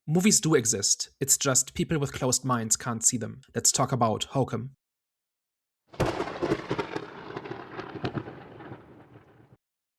Movies do exist. It's just people with closed minds can't see them. Let's talk about Hokum.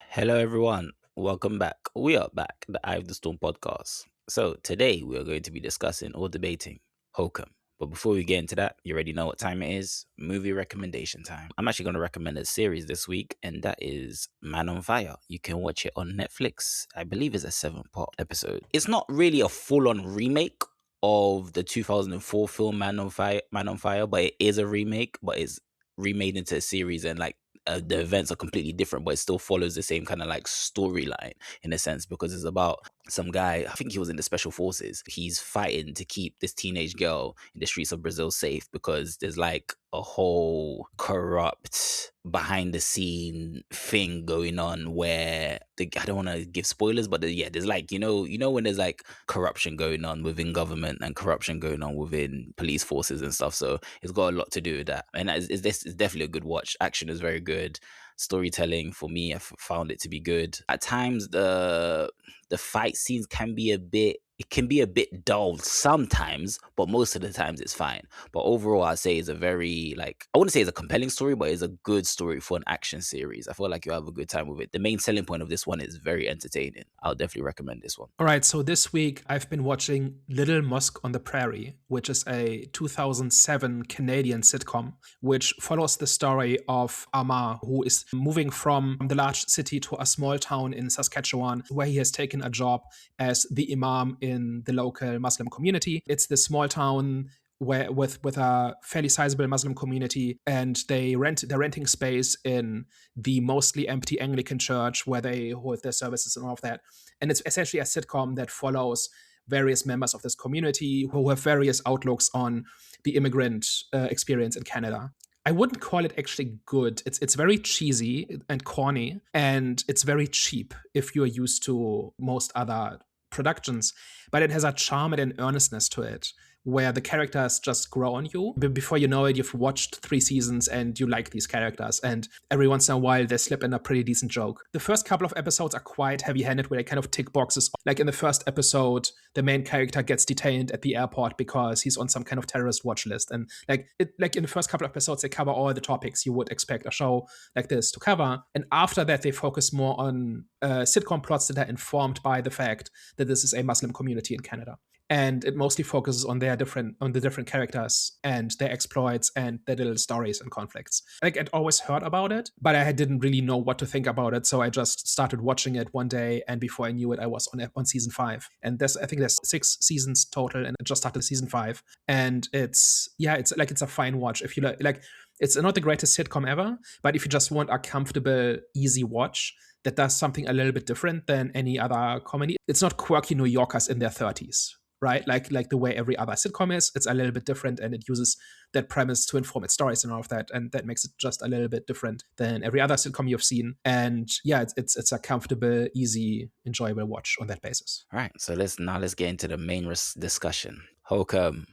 Hello, everyone. Welcome back. We are back, the Eye of the Storm podcast. So, today we are going to be discussing or debating Hokum. But before we get into that, you already know what time it is movie recommendation time. I'm actually going to recommend a series this week, and that is Man on Fire. You can watch it on Netflix. I believe it's a 7-part episode. It's not really a full on remake of the 2004 film Man on Fire, but it is a remake, but it's remade into a series, and like the events are completely different, but it still follows the same kind of like storyline in a sense, because it's about some guy. I think he was in the special forces. He's fighting to keep this teenage girl in the streets of Brazil safe because there's like a whole corrupt behind the scene thing going on where I don't want to give spoilers, but yeah, there's like when there's like corruption going on within government and corruption going on within police forces and stuff. So it's got a lot to do with that, and it's definitely a good watch. Action is very good. Storytelling for me, I found it to be good. At times, the fight scenes can be a bit dull sometimes, but most of the times it's fine. But overall, I'd say it's a very, like, I wouldn't say it's a compelling story, but it's a good story for an action series. I feel like you'll have a good time with it. The main selling point of this one is very entertaining. I'll definitely recommend this one. All right, so this week I've been watching Little Mosque on the Prairie, which is a 2007 Canadian sitcom, which follows the story of Amar, who is moving from the large city to a small town in Saskatchewan, where he has taken a job as the imam in the local Muslim community. It's the small town where with a fairly sizable Muslim community, and they're renting space in the mostly empty Anglican church where they hold their services and all of that. And it's essentially a sitcom that follows various members of this community who have various outlooks on the immigrant experience in Canada. I wouldn't call it actually good. It's very cheesy and corny, and it's very cheap if you're used to most other productions. But it has a charm and an earnestness to it, where the characters just grow on you. Before you know it, you've watched 3 seasons and you like these characters. And every once in a while, they slip in a pretty decent joke. The first couple of episodes are quite heavy-handed, where they kind of tick boxes. Like in the first episode, the main character gets detained at the airport because he's on some kind of terrorist watch list. And like in the first couple of episodes, they cover all the topics you would expect a show like this to cover. And after that, they focus more on sitcom plots that are informed by the fact that this is a Muslim community in Canada. And it mostly focuses on the different characters and their exploits and their little stories and conflicts. Like, I'd always heard about it, but I didn't really know what to think about it. So I just started watching it one day, and before I knew it, I was on season 5. And I think there's 6 seasons total, and I just started season 5. And it's a fine watch if you like. It's not the greatest sitcom ever, but if you just want a comfortable, easy watch that does something a little bit different than any other comedy, it's not quirky New Yorkers in their 30s. Right, like the way every other sitcom is, it's a little bit different, and it uses that premise to inform its stories and all of that, and that makes it just a little bit different than every other sitcom you've seen. And yeah, it's a comfortable, easy, enjoyable watch on that basis. All right, so let's get into the main discussion. Hokum,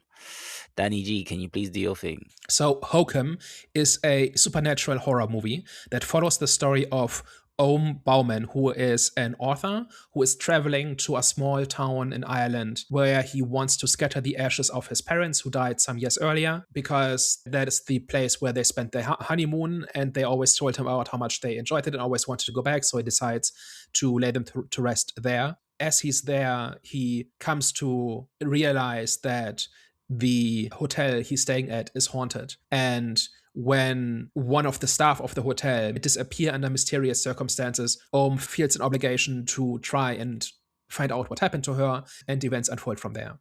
Danny G, can you please do your thing? So Hokum is a supernatural horror movie that follows the story of Bauman, who is an author who is traveling to a small town in Ireland where he wants to scatter the ashes of his parents who died some years earlier, because that is the place where they spent their honeymoon, and they always told him about how much they enjoyed it and always wanted to go back. So he decides to lay them to rest there. As he's there, he comes to realize that the hotel he's staying at is haunted. And when one of the staff of the hotel disappear under mysterious circumstances, feels an obligation to try and find out what happened to her, and events unfold from there.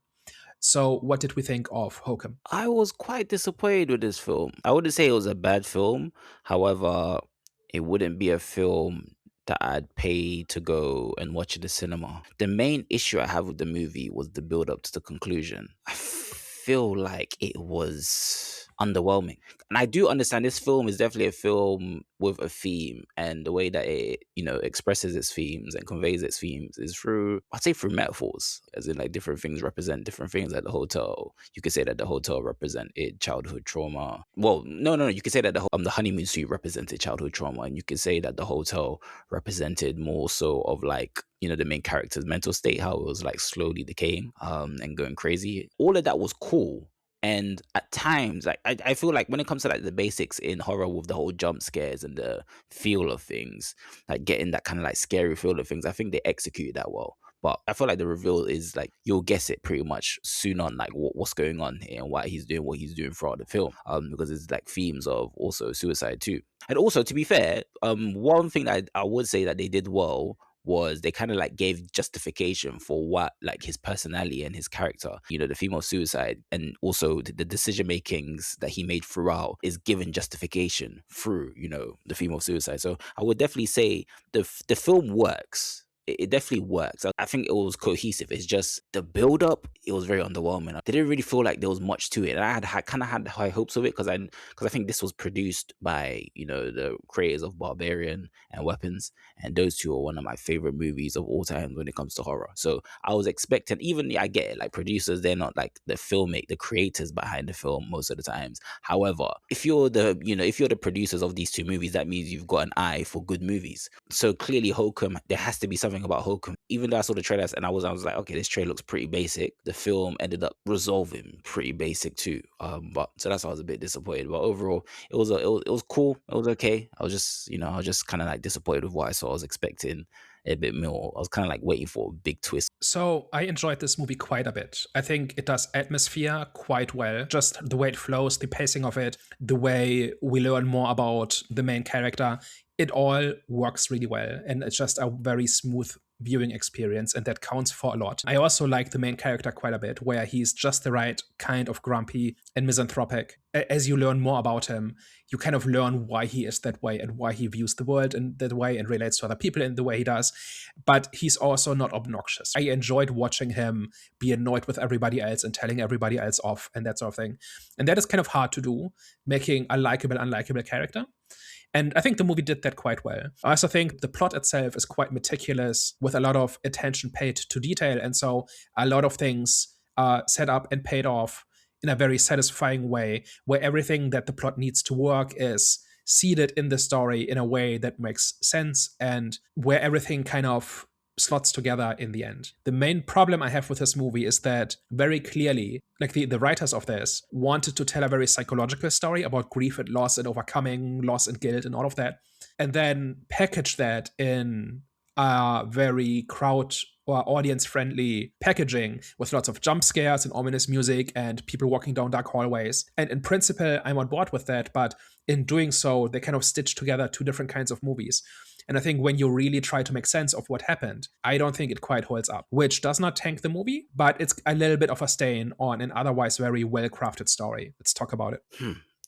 So what did we think of Hokum? I was quite disappointed with this film. I wouldn't say it was a bad film. However, it wouldn't be a film that I'd pay to go and watch at the cinema. The main issue I have with the movie was the build up to the conclusion. I feel like it was underwhelming. And I do understand this film is definitely a film with a theme, and the way that it, expresses its themes and conveys its themes is through, I'd say, through metaphors, as in like different things represent different things. Like the hotel, you could say that the hotel represented childhood trauma. Well, no, you could say that the honeymoon suite represented childhood trauma, and you could say that the hotel represented more so of like, the main character's mental state, how it was like slowly decaying, and going crazy. All of that was cool. And at times, like I feel like when it comes to like the basics in horror with the whole jump scares and the feel of things, like getting that kind of like scary feel of things, I think they executed that well. But I feel like the reveal is like you'll guess it pretty much soon on, like what's going on here and why he's doing what he's doing throughout the film. Because it's like themes of also suicide too. And also, to be fair, one thing that I would say that they did well was they kind of like gave justification for what like his personality and his character, the female suicide, and also the decision makings that he made throughout is given justification through, the female suicide. So I would definitely say the film works. It definitely works. I think it was cohesive. It's just the build up, it was very underwhelming. I didn't really feel like there was much to it. And I kind of had high hopes of it because I think this was produced by, the creators of Barbarian and Weapons. And those two are one of my favorite movies of all time when it comes to horror. So I was expecting, even I get it, like producers, they're not like the creators behind the film most of the times. However, if you're the producers of these two movies, that means you've got an eye for good movies. So clearly Hokum, there has to be something about Hokum. Even though I saw the trailers and I was like, okay, this trailer looks pretty basic. The film ended up resolving pretty basic too. But so that's why I was a bit disappointed. But overall, it was cool. It was okay. I was just kind of like disappointed with what I saw. I was expecting a bit more. I was kind of like waiting for a big twist. So I enjoyed this movie quite a bit. I think it does atmosphere quite well. Just the way it flows, the pacing of it, the way we learn more about the main character. It all works really well. And it's just a very smooth viewing experience, and that counts for a lot. I also like the main character quite a bit, where he's just the right kind of grumpy and misanthropic. As you learn more about him, you kind of learn why he is that way and why he views the world in that way and relates to other people in the way he does. But he's also not obnoxious. I enjoyed watching him be annoyed with everybody else and telling everybody else off and that sort of thing. And that is kind of hard to do, making a likable, unlikable character. And I think the movie did that quite well. I also think the plot itself is quite meticulous, with a lot of attention paid to detail. And so a lot of things are set up and paid off in a very satisfying way, where everything that the plot needs to work is seeded in the story in a way that makes sense, and where everything kind of slots together in the end. The main problem I have with this movie is that very clearly, like the writers of this wanted to tell a very psychological story about grief and loss and overcoming loss and guilt and all of that, and then package that in a very crowd or audience-friendly packaging with lots of jump scares and ominous music and people walking down dark hallways. And in principle, I'm on board with that, but in doing so, they kind of stitch together two different kinds of movies. And I think when you really try to make sense of what happened, I don't think it quite holds up, which does not tank the movie, but it's a little bit of a stain on an otherwise very well-crafted story. Let's talk about it.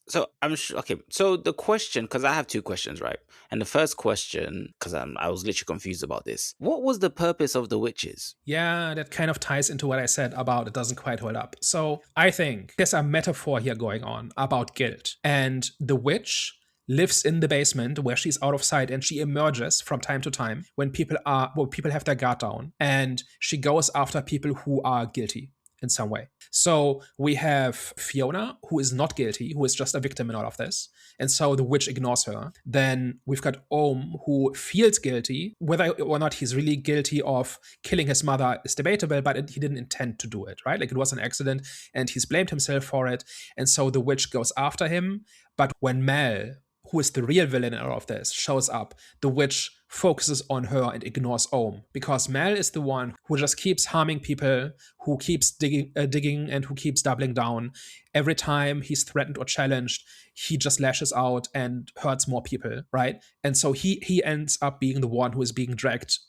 So I'm sure. Okay. So the question, because I have two questions, right? And the first question, because I was literally confused about this. What was the purpose of the witches? Yeah, that kind of ties into what I said about it doesn't quite hold up. So I think there's a metaphor here going on about guilt. And the witch lives in the basement where she's out of sight, and she emerges from time to time when people have their guard down, and she goes after people who are guilty in some way. So we have Fiona, who is not guilty, who is just a victim in all of this. And so the witch ignores her. Then we've got Ohm, who feels guilty. Whether or not he's really guilty of killing his mother is debatable, but he didn't intend to do it, right? Like, it was an accident, and he's blamed himself for it. And so the witch goes after him. But when Mel, who is the real villain in all of this, shows up, the witch focuses on her and ignores Ohm, because Mel is the one who just keeps harming people, who keeps digging and who keeps doubling down. Every time he's threatened or challenged, he just lashes out and hurts more people, right? And so he ends up being the one who is being dragged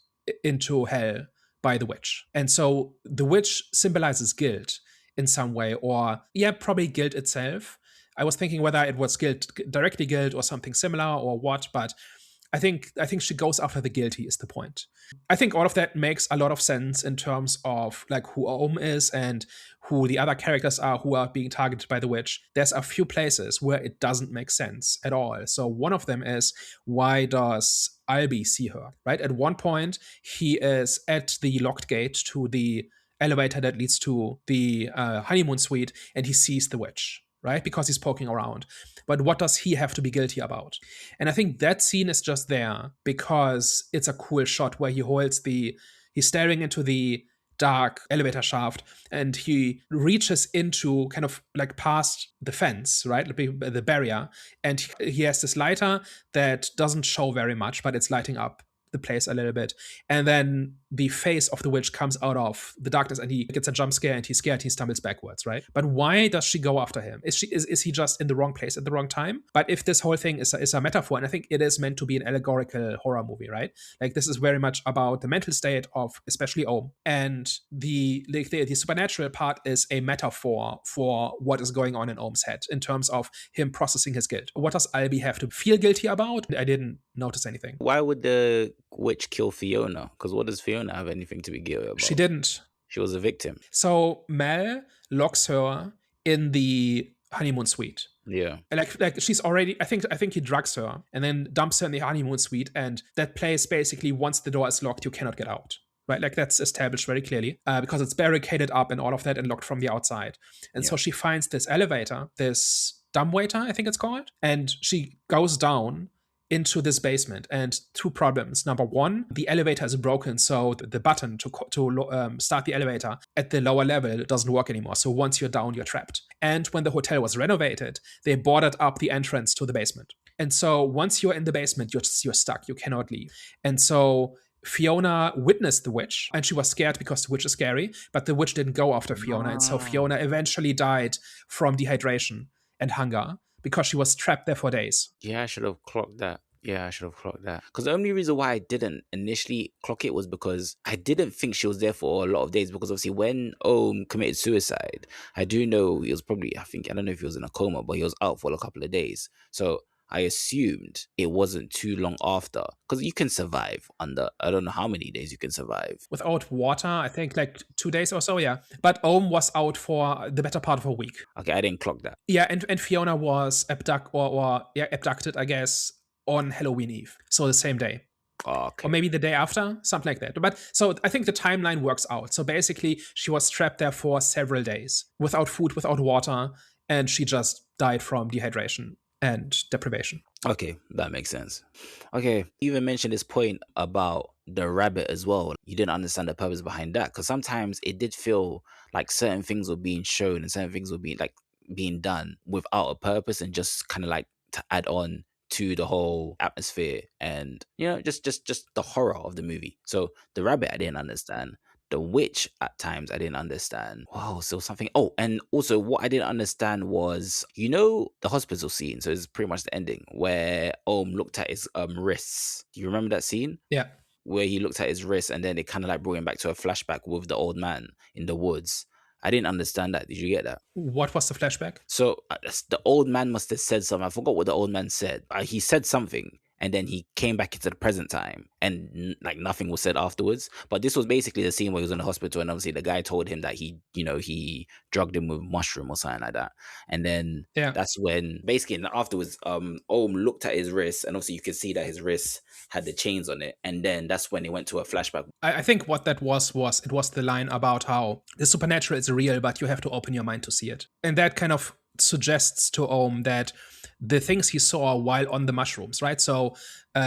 into hell by the witch. And so the witch symbolizes guilt in some way, or probably guilt itself. I was thinking whether it was guilt, directly guilt, or something similar, or what, but I think she goes after the guilty is the point. I think all of that makes a lot of sense in terms of like who Ohm is and who the other characters are who are being targeted by the witch. There's a few places where it doesn't make sense at all. So one of them is, why does Albie see her? Right? At one point, he is at the locked gate to the elevator that leads to the honeymoon suite, and he sees the witch, right? Because he's poking around. But what does he have to be guilty about? And I think that scene is just there because it's a cool shot where he's staring into the dark elevator shaft, and he reaches into kind of like past the fence, right? The barrier. And he has this lighter that doesn't show very much, but it's lighting up the place a little bit. And then the face of the witch comes out of the darkness, and he gets a jump scare, and he's scared, he stumbles backwards, right? But why does she go after him? Is he just in the wrong place at the wrong time? But if this whole thing is a metaphor, and I think it is meant to be an allegorical horror movie, right? Like, this is very much about the mental state of especially Ohm, and the supernatural part is a metaphor for what is going on in Ohm's head in terms of him processing his guilt. What does Albie have to feel guilty about? I didn't notice anything. Why would the witch kill Fiona? Because what does Fiona have anything to be guilty about? She didn't. She was a victim. So Mel locks her in the honeymoon suite. Yeah. Like she's already, I think he drugs her and then dumps her in the honeymoon suite, and that place basically, once the door is locked, you cannot get out. Right, like that's established very clearly because it's barricaded up and all of that and locked from the outside. And so she finds this elevator, this dumbwaiter, I think it's called, and she goes down into this basement. And two problems. Number one, the elevator is broken, so the button to start the elevator at the lower level doesn't work anymore. So once you're down, you're trapped. And when the hotel was renovated, they boarded up the entrance to the basement. And so once you're in the basement, you're stuck. You cannot leave. And so Fiona witnessed the witch, and she was scared because the witch is scary, but the witch didn't go after Fiona. And so Fiona eventually died from dehydration and hunger because she was trapped there for days. Yeah, I should have clocked that. Because the only reason why I didn't initially clock it was because I didn't think she was there for a lot of days. Because obviously when Ohm committed suicide, I do know he was probably, I don't know if he was in a coma, but he was out for a couple of days. So I assumed it wasn't too long after, because you can survive under, I don't know how many days you can survive. Without water, I think like 2 days or so, yeah. But Ohm was out for the better part of a week. Okay, I didn't clock that. Yeah, and Fiona was abducted, I guess, on Halloween Eve. So the same day. Oh, okay. Or maybe the day after, something like that. But so I think the timeline works out. So basically, she was trapped there for several days without food, without water, and she just died from dehydration and deprivation. Okay, that makes sense. Okay, you even mentioned this point about the rabbit as well. You didn't understand the purpose behind that, because sometimes it did feel like certain things were being shown and certain things were being done without a purpose, and just kind of like to add on to the whole atmosphere and, you know, just the horror of the movie. So the rabbit I didn't understand. The witch at times I didn't understand. Wow, so something. Oh, and also what I didn't understand was, you know, the hospital scene. So it's pretty much the ending where Ohm looked at his wrists. Do you remember that scene? Yeah. Where he looked at his wrists and then it kind of like brought him back to a flashback with the old man in the woods. I didn't understand that. Did you get that? What was the flashback? So the old man must have said something. I forgot what the old man said. He said something. And then he came back into the present time and like nothing was said afterwards. But this was basically the scene where he was in the hospital, and obviously the guy told him that he drugged him with mushroom or something like that. And then that's when basically afterwards, Ohm looked at his wrist, and obviously you could see that his wrist had the chains on it. And then that's when it went to a flashback. I think what that was it was the line about how the supernatural is real, but you have to open your mind to see it. And that kind of suggests to Ohm that the things he saw while on the mushrooms, right? So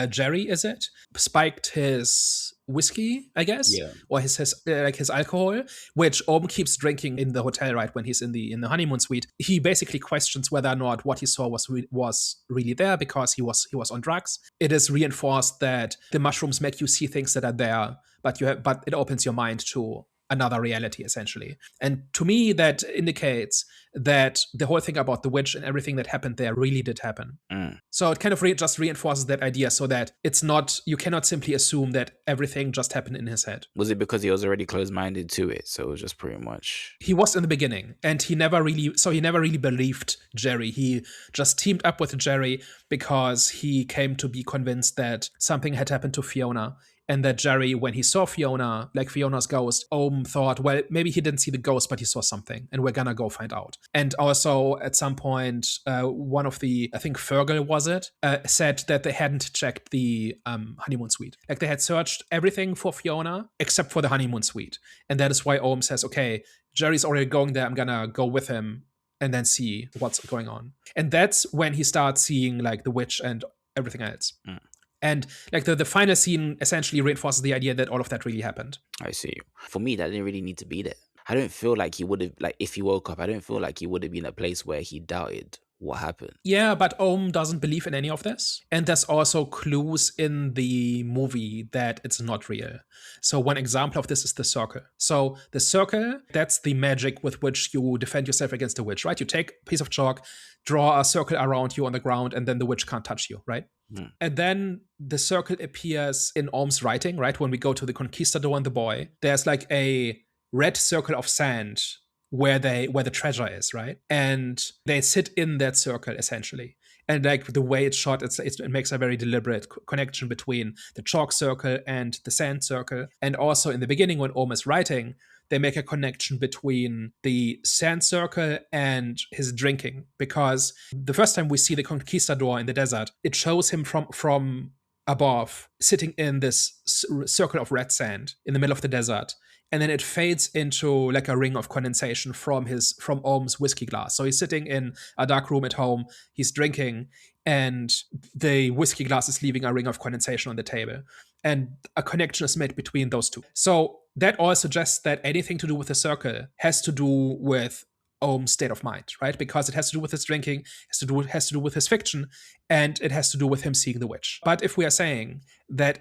Jerry, is it, spiked his whiskey, I guess, or his alcohol, which Ohm keeps drinking in the hotel, right, when he's in the honeymoon suite. He basically questions whether or not what he saw was really there because he was on drugs. It is reinforced that the mushrooms make you see things that are there, but it opens your mind to another reality, essentially. And to me, that indicates that the whole thing about the witch and everything that happened there really did happen. So it kind of just reinforces that idea, so that it's not, you cannot simply assume that everything just happened in his head. Was it because he was already closed-minded to it? So it was just pretty much... He was in the beginning, and he never really believed Jerry. He just teamed up with Jerry because he came to be convinced that something had happened to Fiona. And that Jerry, when he saw Fiona, like Fiona's ghost, Ohm thought, well, maybe he didn't see the ghost, but he saw something, and we're gonna go find out. And also, at some point, one of the, I think Fergal was it, said that they hadn't checked the honeymoon suite. Like, they had searched everything for Fiona except for the honeymoon suite. And that is why Ohm says, okay, Jerry's already going there, I'm gonna go with him and then see what's going on. And that's when he starts seeing, like, the witch and everything else. And like the final scene essentially reinforces the idea that all of that really happened. I see. For me, that didn't really need to be there. I don't feel like he would have, like, if he woke up, I don't feel like he would have been in a place where he doubted what happened. Yeah, but Ohm doesn't believe in any of this. And there's also clues in the movie that it's not real. So one example of this is the circle. So the circle, that's the magic with which you defend yourself against the witch, right? You take a piece of chalk, draw a circle around you on the ground, and then the witch can't touch you, right? And then the circle appears in Ohm's writing, right? When we go to the conquistador and the boy, there's like a red circle of sand where the treasure is, right? And they sit in that circle essentially. And like the way it's shot, it makes a very deliberate connection between the chalk circle and the sand circle. And also in the beginning, when Ohm is writing, they make a connection between the sand circle and his drinking, because the first time we see the conquistador in the desert, it shows him from above sitting in this circle of red sand in the middle of the desert. And then it fades into like a ring of condensation from Ohm's whiskey glass. So he's sitting in a dark room at home, he's drinking, and the whiskey glass is leaving a ring of condensation on the table. And a connection is made between those two. So that all suggests that anything to do with the circle has to do with Ohm's state of mind, right? Because it has to do with his drinking, has to do with his fiction, and it has to do with him seeing the witch. But if we are saying that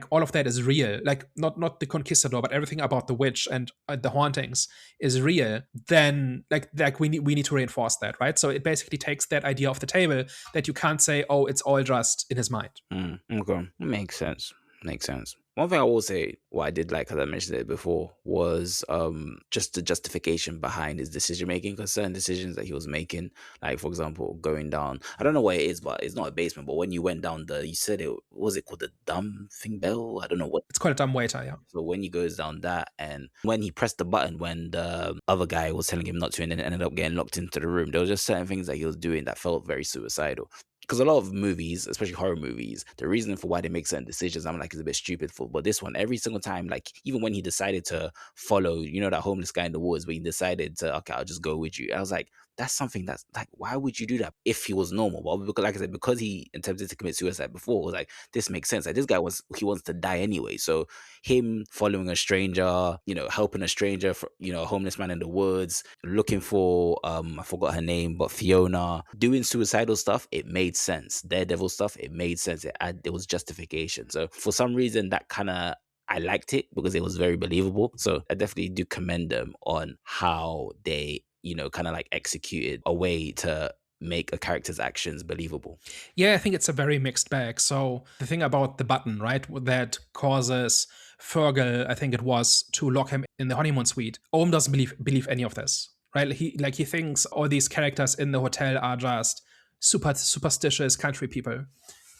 all of that is real, like not the conquistador, but everything about the witch and the hauntings is real, then like we need to reinforce that, right? So it basically takes that idea off the table that you can't say, oh, it's all just in his mind. Okay, makes sense. One thing I will say, what I did like, as I mentioned it before, was just the justification behind his decision making, because certain decisions that he was making, like for example, going down, I don't know what it is, but it's not a basement, but when you went down you said it, was it called the dumb thing bell? I don't know what. It's called a dumb waiter, yeah. So when he goes down that, and when he pressed the button, when the other guy was telling him not to, and then ended up getting locked into the room, there was just certain things that he was doing that felt very suicidal. Because a lot of movies, especially horror movies, the reason for why they make certain decisions, I'm like, is a bit stupid. But this one, every single time, like even when he decided to follow, that homeless guy in the woods, where he decided to, okay, I'll just go with you. I was like, that's something that's like, why would you do that if he was normal? But because, like I said, because he attempted to commit suicide before, it was like, this makes sense. Like this guy he wants to die anyway. So him following a stranger, helping a stranger, a homeless man in the woods, looking for, I forgot her name, but Fiona, doing suicidal stuff, it made sense. Daredevil stuff, it made sense. There was justification. So for some reason, that kind of, I liked it because it was very believable. So I definitely do commend them on how they, kind of like executed a way to make a character's actions believable. Yeah, I think it's a very mixed bag. So the thing about the button, right, that causes Fergal, I think it was, to lock him in the honeymoon suite. Ohm doesn't believe any of this, right? He thinks all these characters in the hotel are just superstitious country people.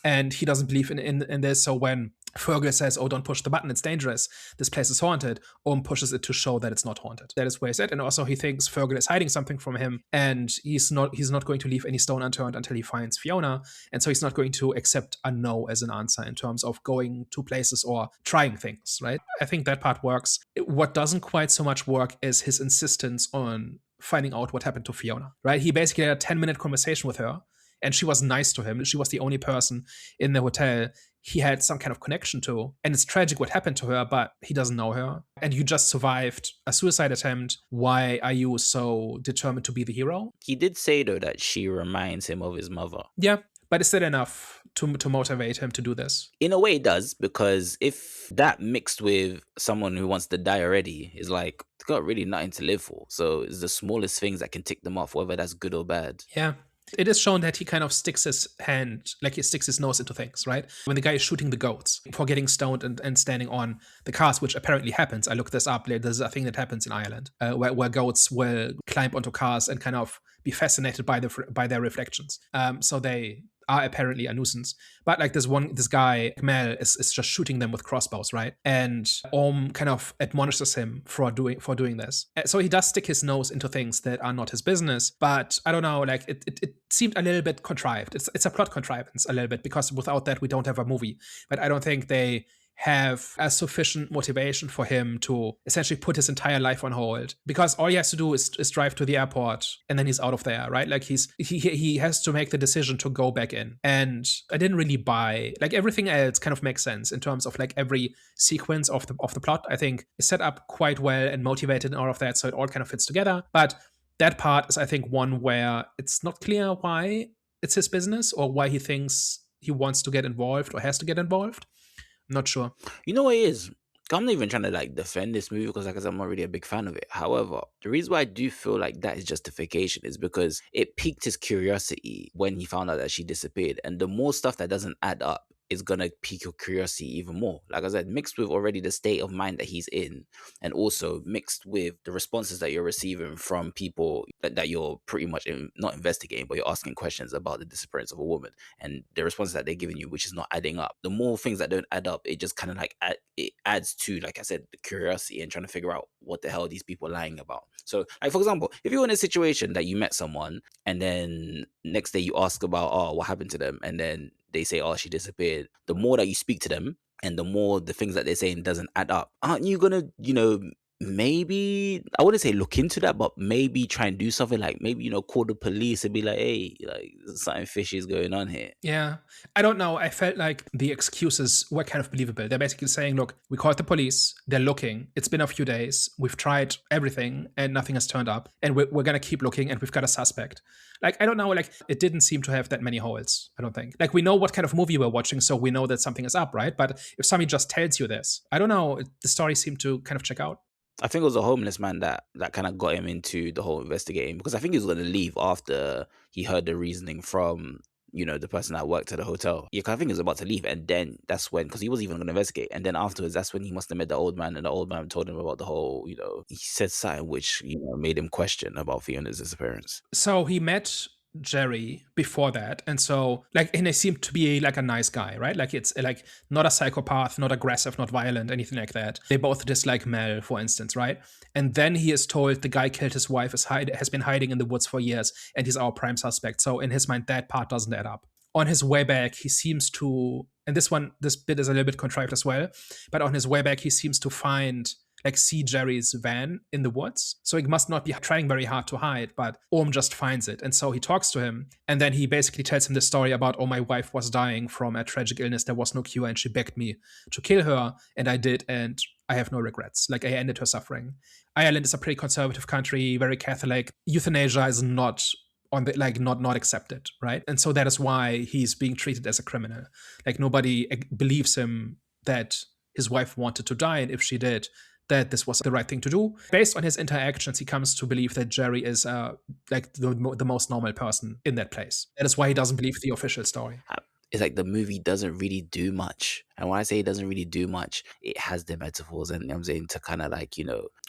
And he doesn't believe in this. So when Fergal says, oh, don't push the button, it's dangerous, this place is haunted, Ohm pushes it to show that it's not haunted. That is where he's at. And also he thinks Fergal is hiding something from him, and he's not going to leave any stone unturned until he finds Fiona. And so he's not going to accept a no as an answer in terms of going to places or trying things, right? I think that part works. What doesn't quite so much work is his insistence on finding out what happened to Fiona, right? He basically had a 10-minute conversation with her, and she was nice to him. She was the only person in the hotel he had some kind of connection to. And it's tragic what happened to her, but he doesn't know her. And you just survived a suicide attempt. Why are you so determined to be the hero? He did say, though, that she reminds him of his mother. Yeah, but is that enough to motivate him to do this. In a way, it does, because if that mixed with someone who wants to die already is like, they've got really nothing to live for. So it's the smallest things that can tick them off, whether that's good or bad. Yeah. It is shown that he kind of sticks his hand, like he sticks his nose into things, right? When the guy is shooting the goats for getting stoned and standing on the cars, which apparently happens. I looked this up. There's a thing that happens in Ireland where goats will climb onto cars and kind of be fascinated by their reflections. So they are apparently a nuisance. But like this guy, Mel, is just shooting them with crossbows, right? And kind of admonishes him for doing this. So he does stick his nose into things that are not his business. But I don't know, like it seemed a little bit contrived. It's a plot contrivance a little bit, because without that we don't have a movie. But I don't think they have a sufficient motivation for him to essentially put his entire life on hold, because all he has to do is drive to the airport and then he's out of there, right? Like he has to make the decision to go back in. And I didn't really buy, like, everything else kind of makes sense in terms of like every sequence of the plot, I think, is set up quite well and motivated and all of that, so it all kind of fits together. But that part is, I think, one where it's not clear why it's his business or why he thinks he wants to get involved or has to get involved. Not sure. You know what it is? I'm not even trying to like defend this movie, because like I said, I'm not really a big fan of it. However, the reason why I do feel like that is justification is because it piqued his curiosity when he found out that she disappeared. And the more stuff that doesn't add up is gonna pique your curiosity even more. Like I said, mixed with already the state of mind that he's in, and also mixed with the responses that you're receiving from people that you're pretty much not investigating, but you're asking questions about the disappearance of a woman, and the responses that they're giving you, which is not adding up. The more things that don't add up, it just kind of like it adds to, like I said, the curiosity and trying to figure out what the hell are these people lying about. So, like, for example, if you're in a situation that you met someone and then next day you ask about, oh, what happened to them, and then they say, oh, she disappeared, the more that you speak to them and the more the things that they're saying doesn't add up, aren't you gonna, maybe, I wouldn't say look into that, but maybe try and do something, like maybe, call the police and be like, hey, like, something fishy is going on here. Yeah. I don't know. I felt like the excuses were kind of believable. They're basically saying, look, we called the police. They're looking. It's been a few days. We've tried everything and nothing has turned up. And we're going to keep looking, and we've got a suspect. Like, I don't know. Like, it didn't seem to have that many holes, I don't think. Like, we know what kind of movie we're watching, so we know that something is up, right? But if somebody just tells you this, I don't know. The story seemed to kind of check out. I think it was a homeless man that kind of got him into the whole investigating, because I think he was going to leave after he heard the reasoning from, the person that worked at the hotel. Yeah, 'cause I think he was about to leave, and then that's when, because he wasn't even going to investigate, and then afterwards, that's when he must have met the old man, and the old man told him about the whole, he said something which, made him question about Fiona's disappearance. So he met Jerry before that, and so and he seemed to be like a nice guy, right? Like, it's like not a psychopath, not aggressive, not violent, anything like that. They both dislike Mel, for instance, right? And then he is told the guy killed his wife, has been hiding in the woods for years, and he's our prime suspect. So in his mind, that part doesn't add up. On his way back, he seems to, and this bit is a little bit contrived as well, but on his way back, he seems to see Jerry's van in the woods. So he must not be trying very hard to hide, but just finds it. And so he talks to him, and then he basically tells him the story about, oh, my wife was dying from a tragic illness. There was no cure, and she begged me to kill her, and I did, and I have no regrets. Like, I ended her suffering. Ireland is a pretty conservative country, very Catholic. Euthanasia is not not accepted, right? And so that is why he's being treated as a criminal. Like, nobody believes him that his wife wanted to die, and if she did, that this was the right thing to do. Based on his interactions, he comes to believe that Jerry is the most normal person in that place. That is why he doesn't believe the official story. It's like the movie doesn't really do much. And when I say it doesn't really do much, it has the metaphors and, I'm saying, to kind of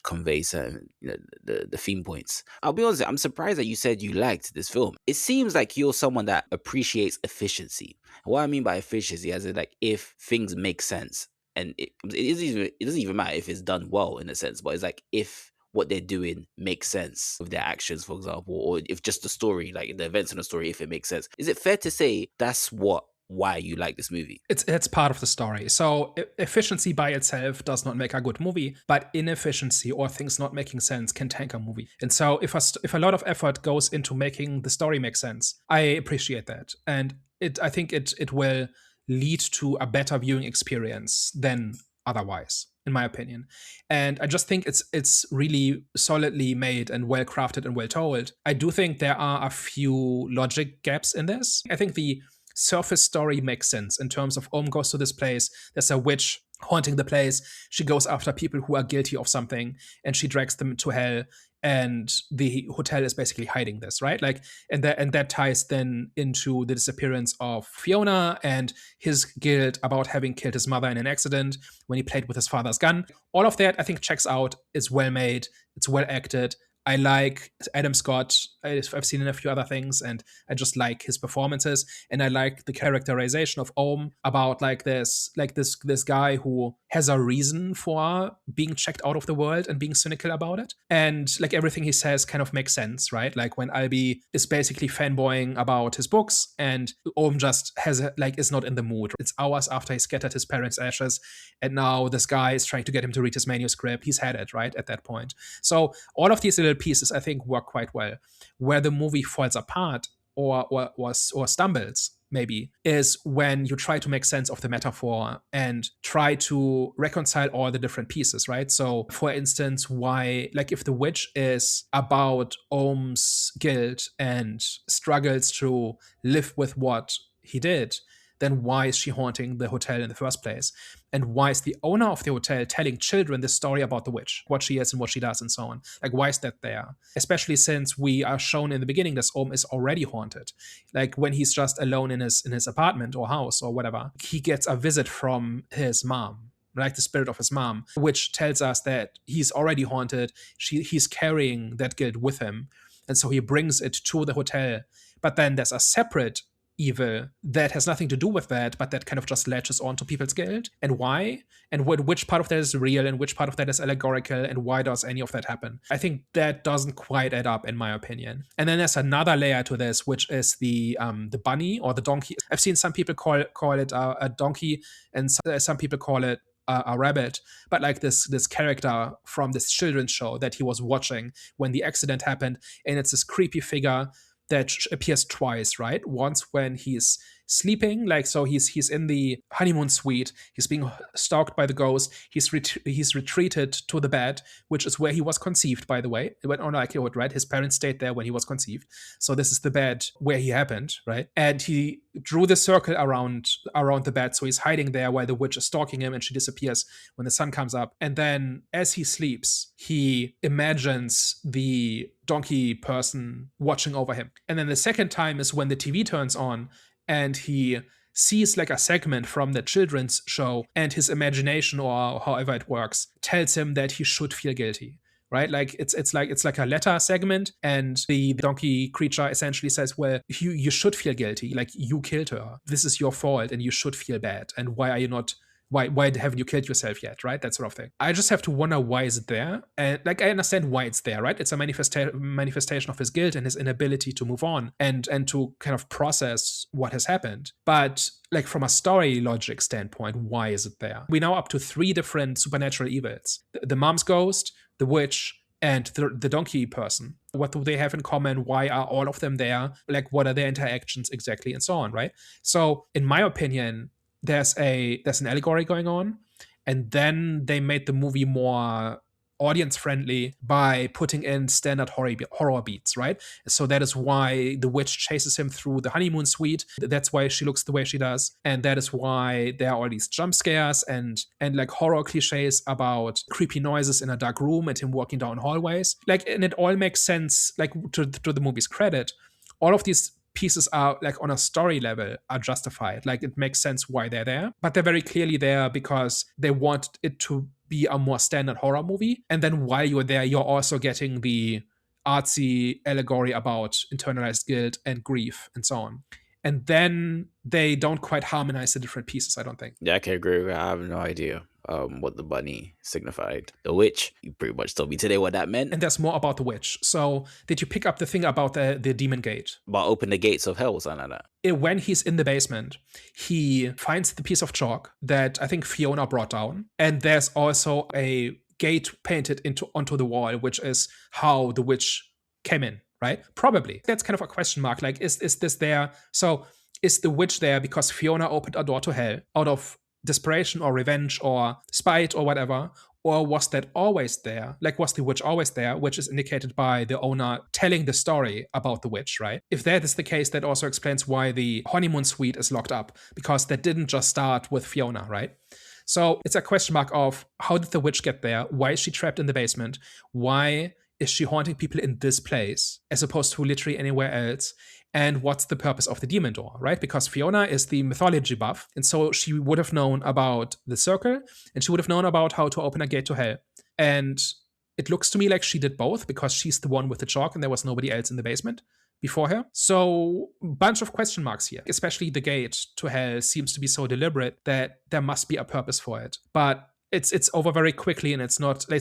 convey certain, the theme points. I'll be honest, I'm surprised that you said you liked this film. It seems like you're someone that appreciates efficiency. And what I mean by efficiency is that, if things make sense, and it doesn't even matter if it's done well, in a sense, but it's like if what they're doing makes sense with their actions, for example, or if just the story, like the events in the story, if it makes sense. Is it fair to say that's why you like this movie? It's part of the story. So efficiency by itself does not make a good movie, but inefficiency or things not making sense can tank a movie. And so if a lot of effort goes into making the story make sense, I appreciate that. And I think it will lead to a better viewing experience than otherwise, in my opinion. And I just think it's really solidly made and well crafted and well told. I do think there are a few logic gaps in this. I think the surface story makes sense in terms of goes to this place. There's a witch haunting the place. She goes after people who are guilty of something and she drags them to hell. And the hotel is basically hiding this, right? Like, and that ties then into the disappearance of Fiona and his guilt about having killed his mother in an accident when he played with his father's gun. All of that, I think, checks out. It's well made. It's well acted. I like Adam Scott. I've seen in a few other things, and I just like his performances. And I like the characterization of Ohm about this guy who has a reason for being checked out of the world and being cynical about it. And like everything he says kind of makes sense, right? Like when Albie is basically fanboying about his books, and Ohm just is not in the mood. It's hours after he scattered his parents' ashes, and now this guy is trying to get him to read his manuscript. He's had it, right, at that point. So all of these little pieces, I think, work quite well. Where the movie falls apart or stumbles, maybe, is when you try to make sense of the metaphor and try to reconcile all the different pieces, right? So, for instance, why, like, if the witch is about Ohm's guilt and struggles to live with what he did, then why is she haunting the hotel in the first place? And why is the owner of the hotel telling children the story about the witch, what she is and what she does and so on? Like, why is that there? Especially since we are shown in the beginning that Ohm is already haunted. Like, when he's just alone in his apartment or house or whatever, he gets a visit from his mom, like the spirit of his mom, which tells us that he's already haunted. He's carrying that guilt with him. And so he brings it to the hotel. But then there's a separate evil that has nothing to do with that, but that kind of just latches on to people's guilt. And why? And which part of that is real and which part of that is allegorical, and why does any of that happen? I think that doesn't quite add up, in my opinion. And then there's another layer to this, which is the bunny or the donkey. I've seen some people call it a donkey, and some people call it a rabbit, but like this character from this children's show that he was watching when the accident happened, and it's this creepy figure that appears twice, right? Once when he's sleeping, like, so he's in the honeymoon suite, he's being stalked by the ghost, he's retreated to the bed, which is where he was conceived, by the way. It went on like, right? His parents stayed there when he was conceived, so this is the bed where he happened, right? And he drew the circle around the bed, so he's hiding there while the witch is stalking him, and she disappears when the sun comes up. And then as he sleeps, he imagines the donkey person watching over him. And then the second time is when the TV turns on and he sees like a segment from the children's show, and his imagination, or however it works, tells him that he should feel guilty, right? Like it's like a letter segment, and the donkey creature essentially says, well, you should feel guilty, like you killed her, this is your fault, and you should feel bad, and why are you not, why haven't you killed yourself yet, right? That sort of thing. I just have to wonder, why is it there? And like, I understand why it's there, right? It's a manifestation of his guilt and his inability to move on and to kind of process what has happened. But like, from a story logic standpoint, why is it there? We're now up to 3 different supernatural evils: the mom's ghost, the witch, and the donkey person. What do they have in common? Why are all of them there? Like, what are their interactions exactly, and so on, right? So in my opinion, there's an allegory going on, and then they made the movie more audience friendly by putting in standard horror beats, right? So that is why the witch chases him through the honeymoon suite. That's why she looks the way she does, and that is why there are all these jump scares and like horror cliches about creepy noises in a dark room and him walking down hallways. Like, and it all makes sense. Like, to the movie's credit, all of these pieces are, like, on a story level, are justified. Like, it makes sense why they're there, but they're very clearly there because they want it to be a more standard horror movie. And then while you're there, you're also getting the artsy allegory about internalized guilt and grief and so on. And then they don't quite harmonize the different pieces, I don't think. Yeah, I can agree with that. I have no idea what the bunny signified. The witch, you pretty much told me today what that meant. And there's more about the witch. So did you pick up the thing about the demon gate? About open the gates of hell or something like that? When he's in the basement, he finds the piece of chalk that I think Fiona brought down. And there's also a gate painted onto the wall, which is how the witch came in, right? Probably. That's kind of a question mark. Like, is this there? So is the witch there because Fiona opened a door to hell out of desperation or revenge or spite or whatever? Or was that always there? Like, was the witch always there, which is indicated by the owner telling the story about the witch, right? If that is the case, that also explains why the honeymoon suite is locked up, because that didn't just start with Fiona, right? So it's a question mark of how did the witch get there? Why is she trapped in the basement? Why is she haunting people in this place as opposed to literally anywhere else? And what's the purpose of the demon door, right? Because Fiona is the mythology buff, and so she would have known about the circle, and she would have known about how to open a gate to hell. And it looks to me like she did both, because she's the one with the chalk and there was nobody else in the basement before her. So, bunch of question marks here. Especially the gate to hell seems to be so deliberate that there must be a purpose for it. But it's over very quickly, and it's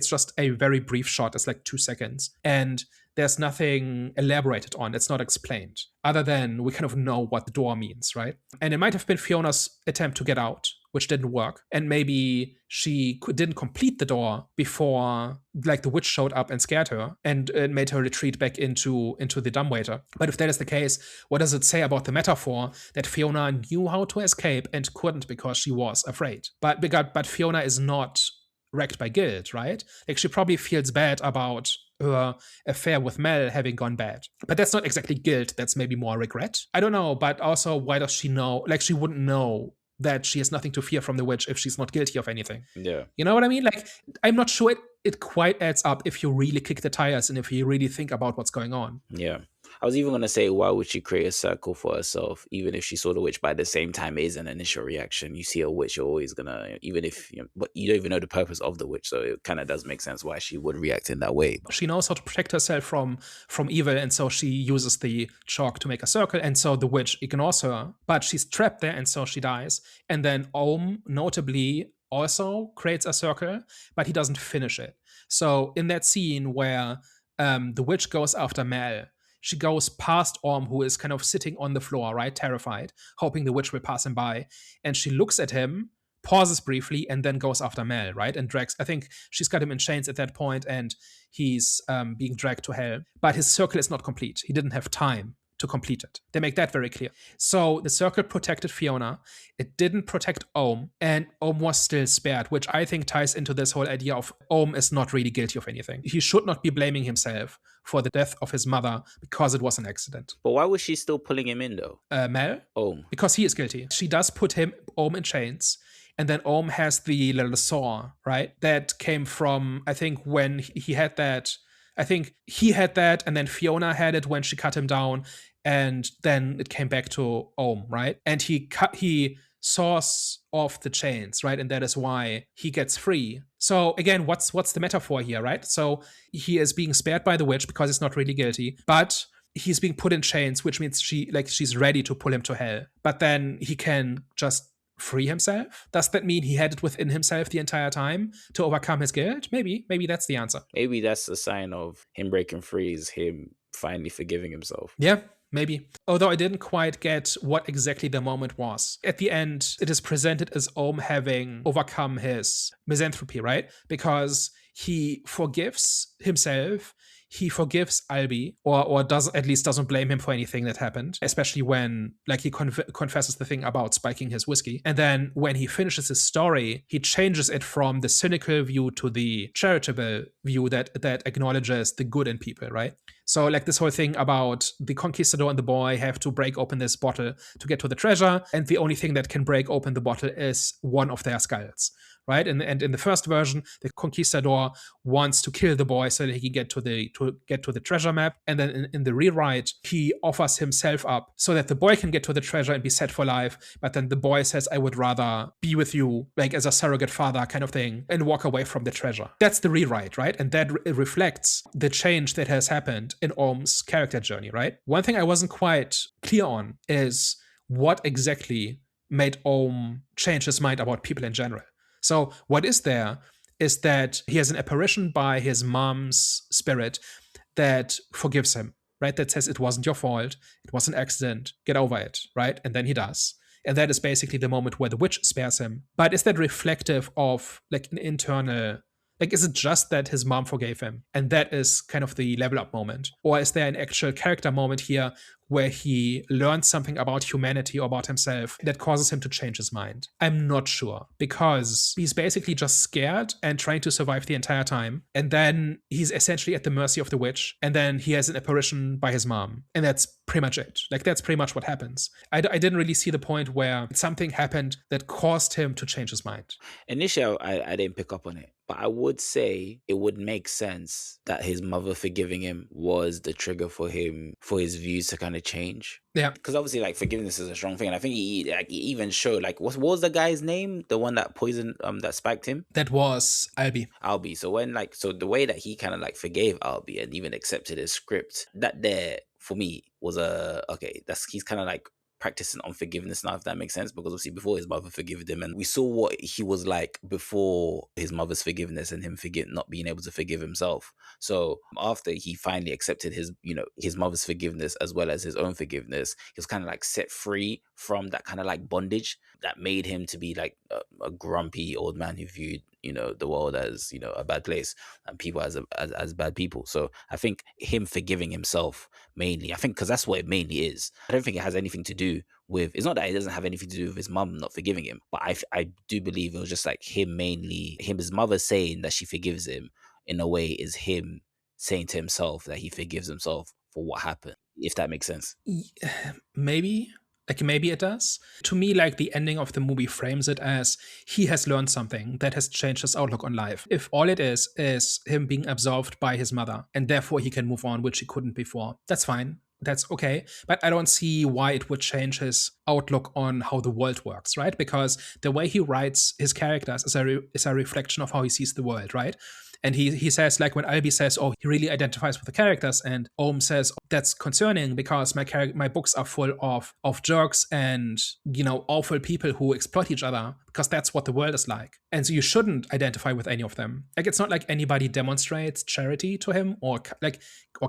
just a very brief shot. It's like 2 seconds. And there's nothing elaborated on. It's not explained, other than we kind of know what the door means, right? And it might have been Fiona's attempt to get out, which didn't work. And maybe she didn't complete the door before, like, the witch showed up and scared her and made her retreat back into the dumbwaiter. But if that is the case, what does it say about the metaphor that Fiona knew how to escape and couldn't because she was afraid? But Fiona is not wrecked by guilt, right? Like, she probably feels bad about her affair with Mel having gone bad. But that's not exactly guilt, that's maybe more regret. I don't know, but also, why does she know? Like, she wouldn't know that she has nothing to fear from the witch if she's not guilty of anything. Yeah. You know what I mean? Like, I'm not sure it quite adds up if you really kick the tires and if you really think about what's going on. Yeah. I was even going to say, why would she create a circle for herself, even if she saw the witch? But at the same time, it is an initial reaction. You see a witch, you're always going to, even if, but you don't even know the purpose of the witch. So it kind of does make sense why she would react in that way. She knows how to protect herself from evil, and so she uses the chalk to make a circle, and so the witch ignores her. But she's trapped there, and so she dies. And then Ohm, notably, also creates a circle, but he doesn't finish it. So in that scene where the witch goes after Mel, she goes past Orm, who is kind of sitting on the floor, right, terrified, hoping the witch will pass him by. And she looks at him, pauses briefly, and then goes after Mel, right, and drags. I think she's got him in chains at that point, and he's being dragged to hell. But his circle is not complete. He didn't have time to complete it. They make that very clear. So the circle protected Fiona. It didn't protect Ohm, and Ohm was still spared, which I think ties into this whole idea of Ohm is not really guilty of anything. He should not be blaming himself for the death of his mother because it was an accident. But why was she still pulling him in, though? Mel? Ohm. Because he is guilty. She does put Ohm in chains. And then Ohm has the little saw, right? That came from, I think, when he had that. I think he had that, and then Fiona had it when she cut him down, and then it came back to Ohm, right? And he saws off the chains, right? And that is why he gets free. So again, what's the metaphor here, right? So he is being spared by the witch because he's not really guilty, but he's being put in chains, which means she's ready to pull him to hell. But then he can just free himself? Does that mean he had it within himself the entire time to overcome his guilt? Maybe that's the answer. Maybe that's a sign of him breaking free, is him finally forgiving himself. Yeah, maybe. Although I didn't quite get what exactly the moment was. At the end, it is presented as Ohm having overcome his misanthropy, right? Because he forgives himself, he forgives Albi, or doesn't blame him for anything that happened, especially when, like, he confesses the thing about spiking his whiskey. And then when he finishes his story, he changes it from the cynical view to the charitable view that acknowledges the good in people, right? So, like, this whole thing about the conquistador and the boy have to break open this bottle to get to the treasure, and the only thing that can break open the bottle is one of their skulls, right? And in the first version, the conquistador wants to kill the boy so that he can get to the treasure map. And then in the rewrite, he offers himself up so that the boy can get to the treasure and be set for life. But then the boy says, "I would rather be with you, like as a surrogate father," kind of thing, and walk away from the treasure. That's the rewrite, right? And that reflects the change that has happened in Ohm's character journey, right? One thing I wasn't quite clear on is what exactly made Ohm change his mind about people in general. So what is there is that he has an apparition by his mom's spirit that forgives him, right? That says, "It wasn't your fault. It was an accident. Get over it," right? And then he does. And that is basically the moment where the witch spares him. But is that reflective of, like, an internal Like, is it just that his mom forgave him and that is kind of the level up moment? Or is there an actual character moment here where he learns something about humanity or about himself that causes him to change his mind? I'm not sure, because he's basically just scared and trying to survive the entire time. And then he's essentially at the mercy of the witch. And then he has an apparition by his mom. And that's pretty much it. Like, that's pretty much what happens. I didn't really see the point where something happened that caused him to change his mind. Initially, I didn't pick up on it, but I would say it would make sense that his mother forgiving him was the trigger for him, for his views to kind of change. Yeah. Because obviously, like, forgiveness is a strong thing. And I think he even showed, like, what was the guy's name? The one that poisoned, that spiked him? That was Albie. Albie. So the way that he kind of like forgave Albie and even accepted his script, that there for me was okay, he's kind of like practicing on forgiveness now, if that makes sense, because obviously before his mother forgave him, and we saw what he was like before his mother's forgiveness and him not being able to forgive himself. So after he finally accepted his mother's forgiveness as well as his own forgiveness, he was kind of like set free from that kind of like bondage that made him to be like a grumpy old man who viewed the world as a bad place and people as bad people. So I think him forgiving himself mainly, I think, because that's what it mainly is. I don't think it has anything to do with, it's not that it doesn't have anything to do with his mum not forgiving him, but I do believe it was just like his mother saying that she forgives him in a way is him saying to himself that he forgives himself for what happened, if that makes sense. Maybe. Like, maybe it does. To me, like, the ending of the movie frames it as he has learned something that has changed his outlook on life. If all it is him being absolved by his mother, and therefore he can move on, which he couldn't before, that's fine. That's okay. But I don't see why it would change his outlook on how the world works, right? Because the way he writes his characters is a reflection of how he sees the world, right? And he says, like, when Albie says, oh, he really identifies with the characters, and Ohm says, oh, that's concerning because my books are full of jerks and, awful people who exploit each other, because that's what the world is like. And so you shouldn't identify with any of them. Like, it's not like anybody demonstrates charity to him or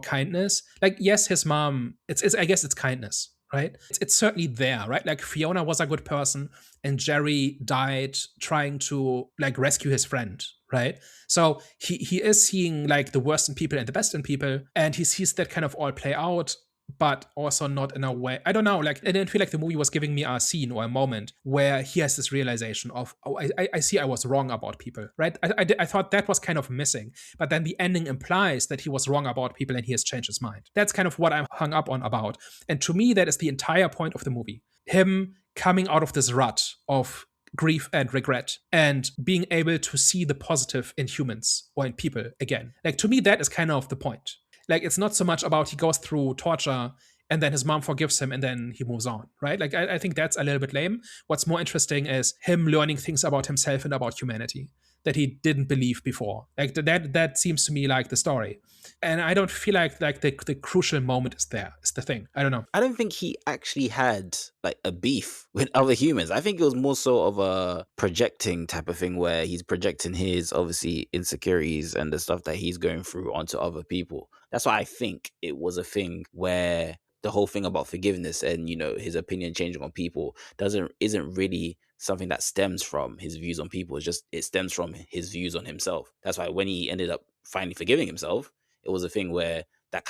kindness. Like, yes, his mom, I guess it's kindness, right? It's certainly there, right? Like, Fiona was a good person and Jerry died trying to, like, rescue his friend, right? So he is seeing, like, the worst in people and the best in people, and he sees that kind of all play out, but also not in a way, I don't know, like, I didn't feel like the movie was giving me a scene or a moment where he has this realization of, oh, I see I was wrong about people, right? I thought that was kind of missing, but then the ending implies that he was wrong about people and he has changed his mind. That's kind of what I'm hung up on about. And to me, that is the entire point of the movie. Him coming out of this rut of grief and regret and being able to see the positive in humans or in people again. Like, to me, that is kind of the point. Like, it's not so much about he goes through torture and then his mom forgives him and then he moves on, right? Like, I think that's a little bit lame. What's more interesting is him learning things about himself and about humanity that he didn't believe before. Like, that seems to me like the story. And I don't feel like the crucial moment is there. It's the thing. I don't know. I don't think he actually had like a beef with other humans. I think it was more sort of a projecting type of thing where he's projecting his obviously insecurities and the stuff that he's going through onto other people. That's why I think it was a thing where the whole thing about forgiveness and his opinion changing on people isn't really something that stems from his views on people. It stems from his views on himself. That's why when he ended up finally forgiving himself, it was a thing where that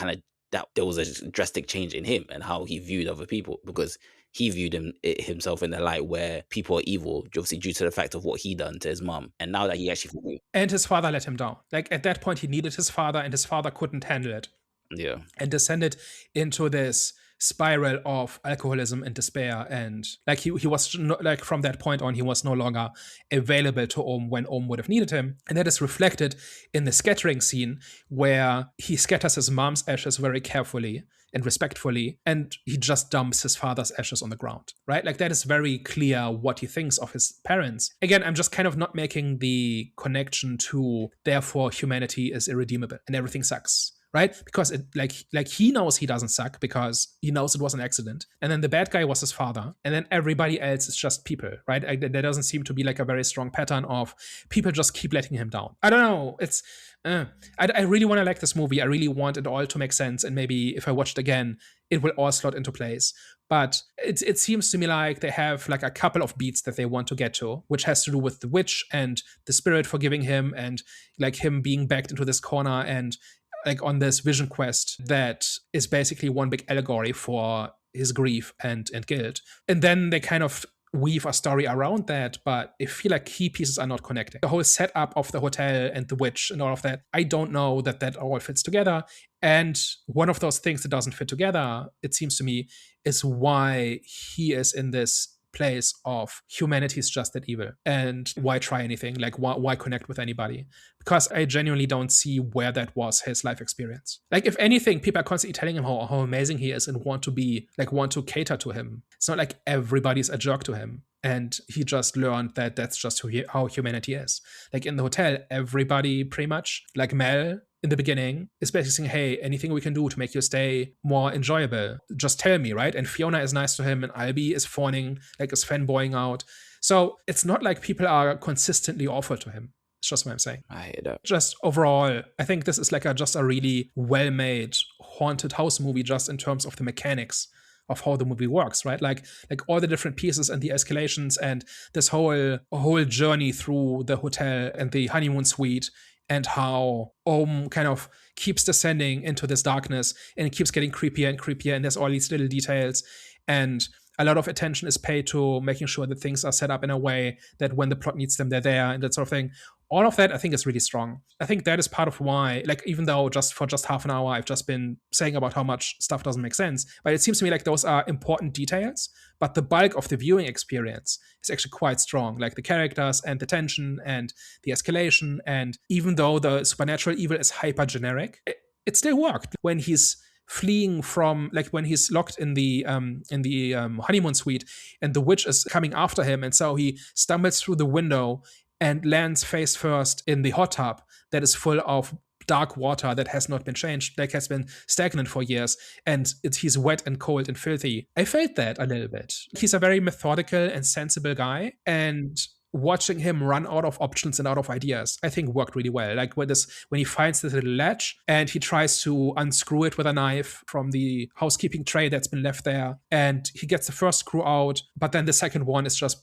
there was a drastic change in him and how he viewed other people, because he viewed himself in the light where people are evil, obviously due to the fact of what he done to his mom. And now that he actually forgave. And his father let him down. Like, at that point, he needed his father, and his father couldn't handle it. Yeah. And descended into this spiral of alcoholism and despair, and like he was like, from that point on, he was no longer available to Ohm when Ohm would have needed him. And that is reflected in the scattering scene where he scatters his mom's ashes very carefully and respectfully, and he just dumps his father's ashes on the ground, right? Like, that is very clear what he thinks of his parents. Again, I'm just kind of not making the connection to therefore humanity is irredeemable and everything sucks. right? Because it like he knows he doesn't suck because he knows it was an accident. And then the bad guy was his father. And then everybody else is just people, right? There doesn't seem to be like a very strong pattern of people just keep letting him down. I don't know. It's I really want to like this movie. I really want it all to make sense. And maybe if I watch it again, it will all slot into place. But it seems to me like they have like a couple of beats that they want to get to, which has to do with the witch and the spirit forgiving him and like him being backed into this corner and like on this vision quest that is basically one big allegory for his grief and guilt. And then they kind of weave a story around that, but I feel like key pieces are not connecting. The whole setup of the hotel and the witch and all of that, I don't know that all fits together. And one of those things that doesn't fit together, it seems to me, is why he is in this place of humanity is just that evil, and why try anything, like why connect with anybody, because I genuinely don't see where that was his life experience. Like if anything, people are constantly telling him how amazing he is and want to cater to him. It's not like everybody's a jerk to him, and he just learned that that's just how humanity is. Like in the hotel, everybody pretty much, like Mel in the beginning, is basically saying, hey, anything we can do to make your stay more enjoyable, just tell me, right? And Fiona is nice to him, and Albie is fawning, like is fanboying out. So it's not like people are consistently awful to him. It's just what I'm saying. I hear that. Just overall, I think this is like just a really well-made haunted house movie, just in terms of the mechanics of how the movie works, right? Like all the different pieces and the escalations and this whole journey through the hotel and the honeymoon suite, and how Ohm kind of keeps descending into this darkness and it keeps getting creepier and creepier, and there's all these little details, and a lot of attention is paid to making sure that things are set up in a way that when the plot needs them, they're there, and that sort of thing. All of that, I think, is really strong. I think that is part of why, like, even though just for half an hour, I've just been saying about how much stuff doesn't make sense, but it seems to me like those are important details, but the bulk of the viewing experience is actually quite strong. Like the characters and the tension and the escalation, and even though the supernatural evil is hyper generic, it still worked. When he's fleeing from, like when he's locked in the honeymoon suite and the witch is coming after him, and so he stumbles through the window and lands face first in the hot tub that is full of dark water that has not been changed, like has been stagnant for years, and he's wet and cold and filthy. I felt that a little bit. He's a very methodical and sensible guy, and watching him run out of options and out of ideas, I think worked really well. Like when he finds this little latch and he tries to unscrew it with a knife from the housekeeping tray that's been left there, and he gets the first screw out, but then the second one is just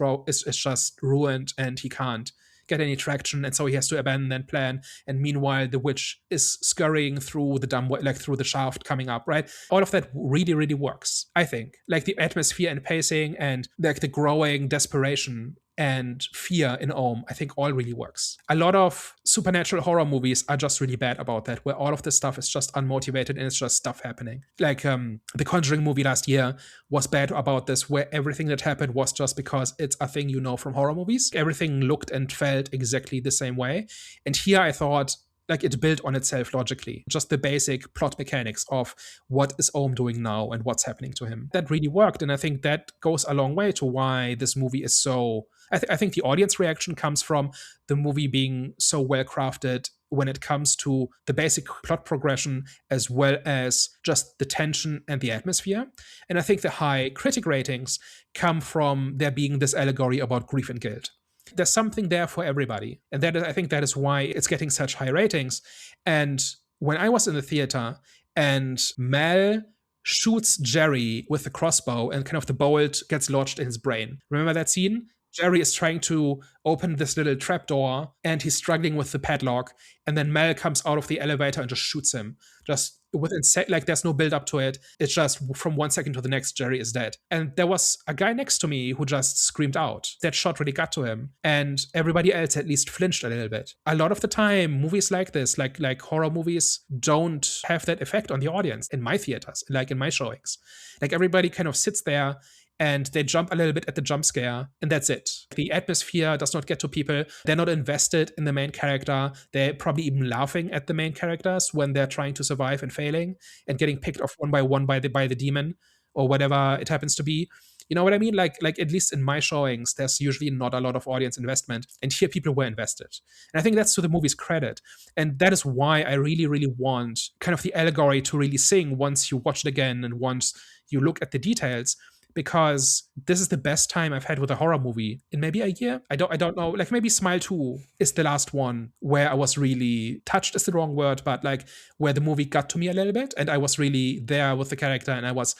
just ruined, and he can't get any traction, and so he has to abandon that plan. And meanwhile, the witch is scurrying through the through the shaft coming up, right? All of that really, really works, I think. Like the atmosphere and pacing and like the growing desperation and fear in Ohm, I think all really works. A lot of supernatural horror movies are just really bad about that, where all of this stuff is just unmotivated and it's just stuff happening. Like the Conjuring movie last year was bad about this, where everything that happened was just because it's a thing you know from horror movies. Everything looked and felt exactly the same way. And here I thought, like, it built on itself logically. Just the basic plot mechanics of what is Ohm doing now and what's happening to him. That really worked, and I think that goes a long way to why this movie is so... I think the audience reaction comes from the movie being so well crafted when it comes to the basic plot progression, as well as just the tension and the atmosphere. And I think the high critic ratings come from there being this allegory about grief and guilt. There's something there for everybody. And I think that is why it's getting such high ratings. And when I was in the theater and Mel shoots Jerry with the crossbow and kind of the bolt gets lodged in his brain. Remember that scene? Jerry is trying to open this little trapdoor and he's struggling with the padlock. And then Mel comes out of the elevator and just shoots him. Just within like there's no build up to it. It's just from 1 second to the next, Jerry is dead. And there was a guy next to me who just screamed out. That shot really got to him. And everybody else at least flinched a little bit. A lot of the time, movies like this, like horror movies, don't have that effect on the audience in my theaters, like in my showings. Like everybody kind of sits there and they jump a little bit at the jump scare, and that's it. The atmosphere does not get to people. They're not invested in the main character. They're probably even laughing at the main characters when they're trying to survive and failing and getting picked off one by one by the demon or whatever it happens to be. You know what I mean? Like at least in my showings, there's usually not a lot of audience investment, and here people were invested. And I think that's to the movie's credit. And that is why I really, really want kind of the allegory to really sing once you watch it again and once you look at the details, because this is the best time I've had with a horror movie in maybe a year. I don't know. Like maybe Smile 2 is the last one where I was really touched is the wrong word, but like where the movie got to me a little bit and I was really there with the character and I was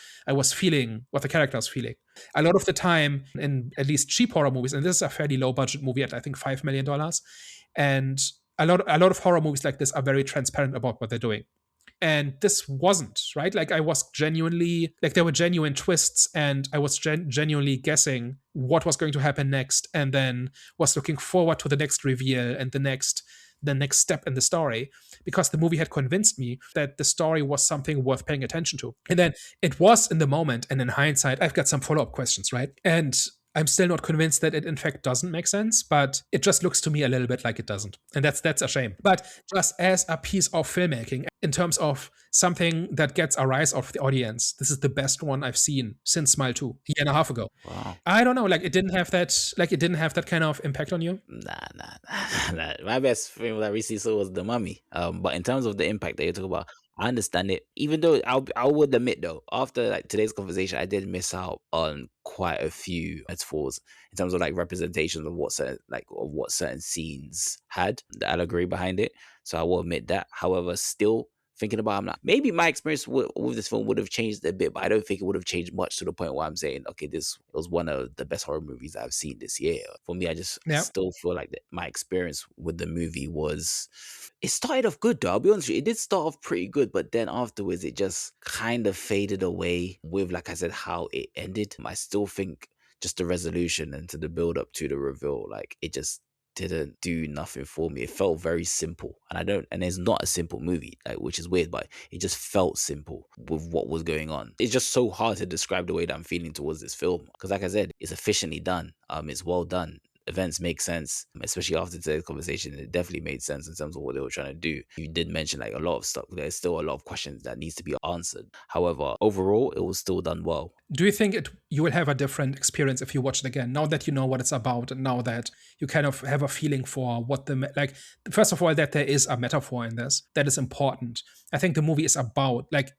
feeling what the character was feeling. A lot of the time in at least cheap horror movies, and this is a fairly low budget movie at I think $5 million, and a lot of horror movies like this are very transparent about what they're doing, and this wasn't, right. Like I was genuinely, like there were genuine twists and I was genuinely guessing what was going to happen next, and then was looking forward to the next reveal and the next step in the story, because the movie had convinced me that the story was something worth paying attention to. And then it was in the moment, and in hindsight I've got some follow-up questions, right? And I'm still not convinced that it in fact doesn't make sense, but it just looks to me a little bit like it doesn't. And that's a shame. But just as a piece of filmmaking, in terms of something that gets a rise of the audience, this is the best one I've seen since Smile 2, a year and a half ago. Wow. I don't know, like it didn't have that kind of impact on you. Nah. My best film that I recently saw was The Mummy. But in terms of the impact that you talk about, I understand it. Even though I would admit though, after like today's conversation, I did miss out on quite a few metaphors in terms of like representations of what certain scenes had, the allegory behind it. So I will admit that. However, still thinking about it, I'm like, maybe my experience with this film would have changed a bit, but I don't think it would have changed much to the point where I'm saying, okay, this was one of the best horror movies I've seen this year. For me, I just Yeah. still feel like that my experience with the movie was, it started off good though. I'll be honest with you, it did start off pretty good, but then afterwards it just kind of faded away with, like I said, how it ended. I still think just the resolution and to the build up to the reveal, like it just didn't do nothing for me. It felt very simple, and it's not a simple movie, like, which is weird, but it just felt simple with what was going on. It's just so hard to describe the way that I'm feeling towards this film, because like I said, it's efficiently done. It's well done. Events make sense, especially after today's conversation. It definitely made sense in terms of what they were trying to do. You did mention like a lot of stuff. There's still a lot of questions that needs to be answered. However, overall, it was still done well. Do you think you will have a different experience if you watch it again, now that you know what it's about and now that you kind of have a feeling for what like, first of all, that there is a metaphor in this that is important. I think the movie is about like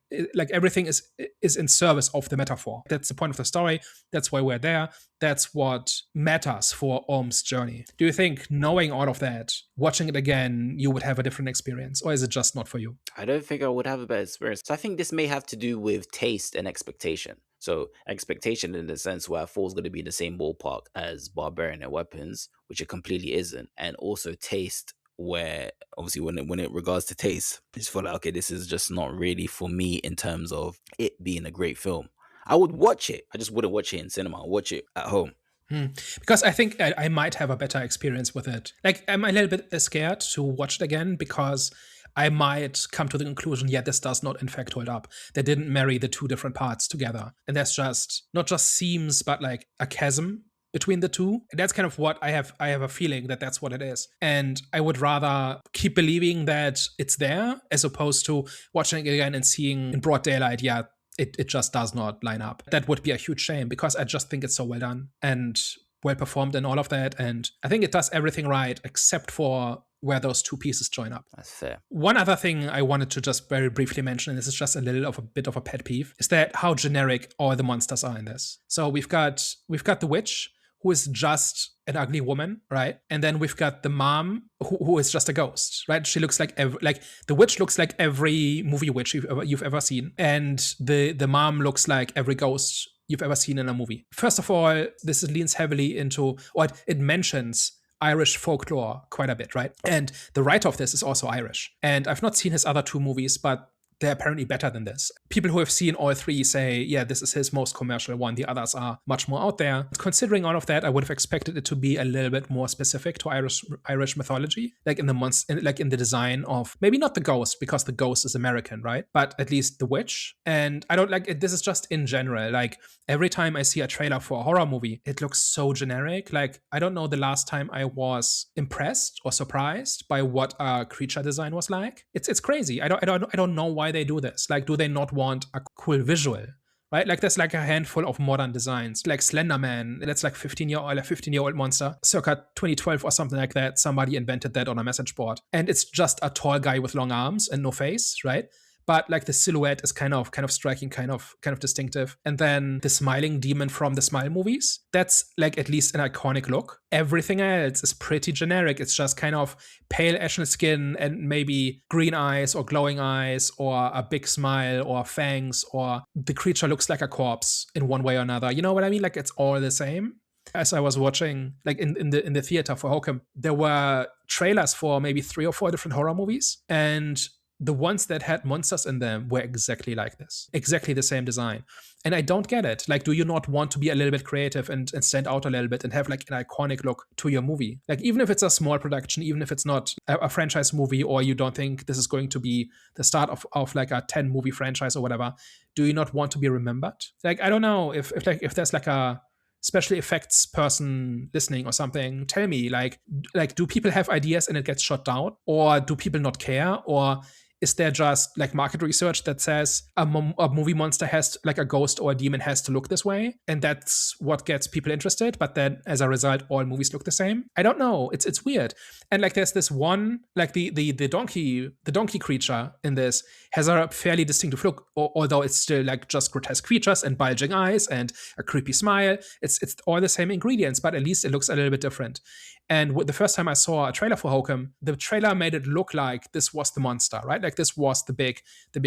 everything is in service of the metaphor. That's the point of the story. That's why we're there. That's what matters for Orm's journey. Do you think, knowing all of that, watching it again, you would have a different experience, or is it just not for you? I don't think I would have a better experience. So I think this may have to do with taste and expectation. So expectation in the sense where I thought it was going to be in the same ballpark as Barbarian and Weapons, which it completely isn't. And also taste, where obviously when it regards to taste, I just feel like, okay, this is just not really for me in terms of it being a great film. I would watch it. I just wouldn't watch it in cinema. I'll watch it at home. Because I think I might have a better experience with it. Like, I'm a little bit scared to watch it again because I might come to the conclusion, yeah, this does not in fact hold up. They didn't marry the two different parts together. And there's just not just seams, but like a chasm between the two. And that's kind of what I have a feeling that that's what it is. And I would rather keep believing that it's there as opposed to watching it again and seeing in broad daylight, yeah, it just does not line up. That would be a huge shame because I just think it's so well done and well performed and all of that. And I think it does everything right except for where those two pieces join up. That's fair. One other thing I wanted to just very briefly mention, and this is just a bit of a pet peeve, is that how generic all the monsters are in this. So we've got the witch, who is just an ugly woman, right? And then we've got the mom, who is just a ghost, right? She looks like the witch looks like every movie witch you've ever seen, and the mom looks like every ghost you've ever seen in a movie. First of all, this leans heavily into, or it mentions Irish folklore quite a bit, right? And the writer of this is also Irish. And I've not seen his other two movies, but they're apparently better than this. People who have seen all three say, yeah, this is his most commercial one. The others are much more out there. Considering all of that, I would have expected it to be a little bit more specific to Irish mythology, like in the design of, maybe not the ghost, because the ghost is American, right? But at least the witch. And I don't like it. This is just in general. Like, every time I see a trailer for a horror movie, it looks so generic. Like, I don't know the last time I was impressed or surprised by what a creature design was like. It's crazy. I don't know why they do this. Like, do they not want a cool visual? right? Like there's like a handful of modern designs, like Slender Man. That's like 15-year-old monster, circa 2012 or something like that. Somebody invented that on a message board, and it's just a tall guy with long arms and no face, right? But like the silhouette is kind of striking, kind of distinctive. And then the smiling demon from the Smile movies, that's like at least an iconic look. Everything else is pretty generic. It's just kind of pale ashen skin and maybe green eyes or glowing eyes or a big smile or fangs, or the creature looks like a corpse in one way or another. You know what I mean? Like it's all the same. As I was watching, like in the theater for Hokum, there were trailers for maybe 3 or 4 different horror movies, and the ones that had monsters in them were exactly like this, exactly the same design. And I don't get it. Like, do you not want to be a little bit creative and stand out a little bit and have like an iconic look to your movie? Like, even if it's a small production, even if it's not a franchise movie, or you don't think this is going to be the start of like a 10 movie franchise or whatever, do you not want to be remembered? Like, I don't know if there's like a special effects person listening or something, tell me, like do people have ideas and it gets shot down, or do people not care, or is there just like market research that says a movie monster has like a ghost or a demon has to look this way, and that's what gets people interested, but then as a result all movies look the same? I don't know, it's weird. And like there's this one, like the donkey creature in this has a fairly distinctive look, although it's still like just grotesque features and bulging eyes and a creepy smile. It's all the same ingredients, but at least it looks a little bit different. And the first time I saw a trailer for Hokum, the trailer made it look like this was the monster, right? Like this was the big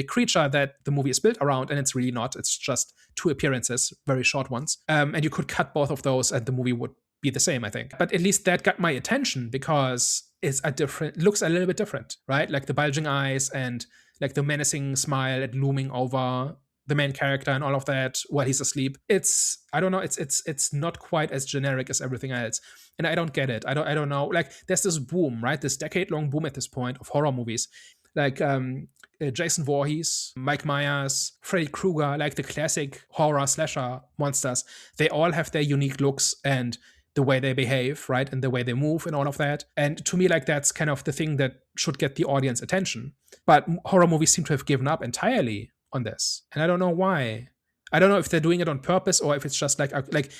creature that the movie is built around, and it's really not. It's just 2 appearances, very short ones. And you could cut both of those, and the movie would be the same, I think. But at least that got my attention because looks a little bit different, right? Like the bulging eyes and like the menacing smile and looming over the main character and all of that while he's asleep. I don't know, it's not quite as generic as everything else. And I don't get it. I don't know. Like there's this boom, right? This decade-long boom at this point of horror movies. Like Jason Voorhees, Mike Myers, Freddy Krueger, like the classic horror slasher monsters. They all have their unique looks and the way they behave, right? And the way they move and all of that. And to me, like that's kind of the thing that should get the audience attention. But horror movies seem to have given up entirely on this. And I don't know why. I don't know if they're doing it on purpose or if it's just like